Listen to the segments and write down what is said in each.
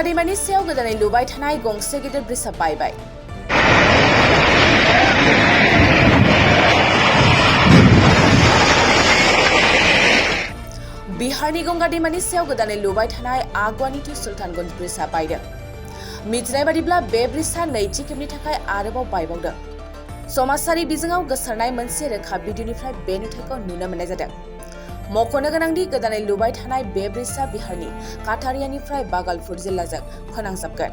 दैमानि सायाव गोदानै लुबाय थानाय गंसे गिदिर ब्रिजआ बायबाय। बिहारनि गंगा दैमानि सायाव गोदानै लुबाय थानाय आगवानी टु सुल्तानगंज ब्रिजआ बायदों। मिथिनाय बादिब्ला बे ब्रिजआ नैथि खेबनि थाखाय आरोबाव बायबावदों। समाजारि बिजोङाव गोसारनाय मोनसे रोखा भिडिअनिफ्राय बे नुथायखौ नुनो मोननाय जादों। मख'नो गोनांदि गोदानै लुबाय थानाय बे ब्रिजआ बिहारनि काटारियानिफ्राय बागलपुर जिल्लाजों फोनांजाबगोन।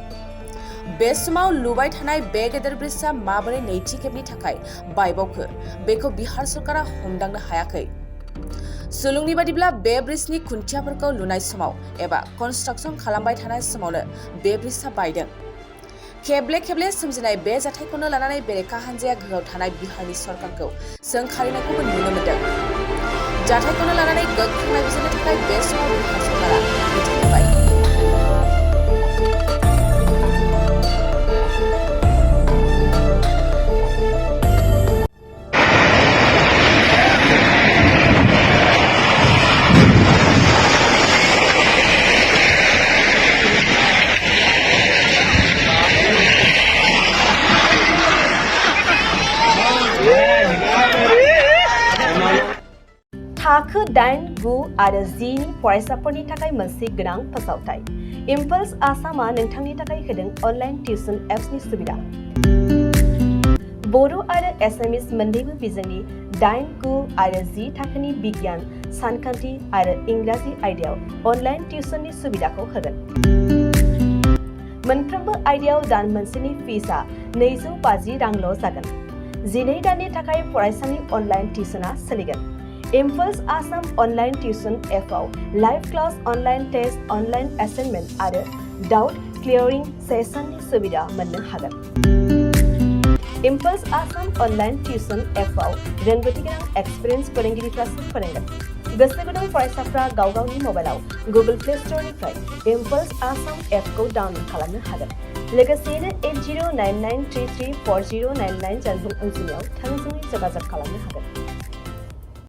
बे समाव लुबाय थानाय बे गेदेर ब्रिजआ माबोरै नैथि खेबनि थाखाय बायबावखो बेखौ बिहार सरकारा हमदांनो हायाखै। सुलुंनि बादिब्ला बे ब्रिजनि खुन्थियाफोरखौ लुनाय समाव एबा कनस्ट्राक्सन खालामबाय थानाय समावनो बे ब्रिजआ बायदों। खेबले खेबले सोमजिनाय बे जाथायखौनो लानानै बेरेखा हान्जाया गोहोआव थानाय बिहारनि सरकारखौ सोंखारिनायखौबो नुनो मोन्दों। जाथायखौनो लानानै गोख्रों नायबिजिरनो थाखाय बे समाव बिहार सरकारा मिटिं होबाय। थाखो 8, 9 आरो 10 नि फरायसाफोरनि थाखाय मोनसे गोनां फोसावथाय। इम्पल्स आसामआ नोंथांनि थाखाय होदों अनलाइन टिउसन एप्सनि सुबिदा। बर' आरो एसामिस मोन्नैबो बिजोंनि 8, 9 आरो 10 थाखोनि बिगियान, सानखान्थि आरो इंराजि आयदायाव अनलाइन टिउसननि सुबिदाखौ होगोन। मोनफ्रोमबो आयदायाव दान मोनसेनि फिसआ 250 रांल' जागोन। 12 दाननि थाखाय फरायसानि अनलाइन टिउसनआ सोलिगोन। इम्पल्स आसाम अनलाइन टिउसन एपआव live class, online test, online assignment आरो डाउट क्लियारिं सेसननि सुबिदा मोननो हागोन। इम्पल्स आसाम अनलाइन टिउसन एपआव रोंगौथि गोनां एक्सपिरियेन्स फोरोंगिरिफ्रासो फोरोंगोन। गोसो गुदुं फरायसाफ्रा गाव गावनि मबाइलाव गुगल प्ले स्ट'रनिफ्राय इम्पल्स आसाम एपखौ डाउनल'ड खालामनो हागोन। लोगोसेयैनो 8099334099 जानबुं अनजिमायाव थोंजोङै जगाजग खालामनो हागोन।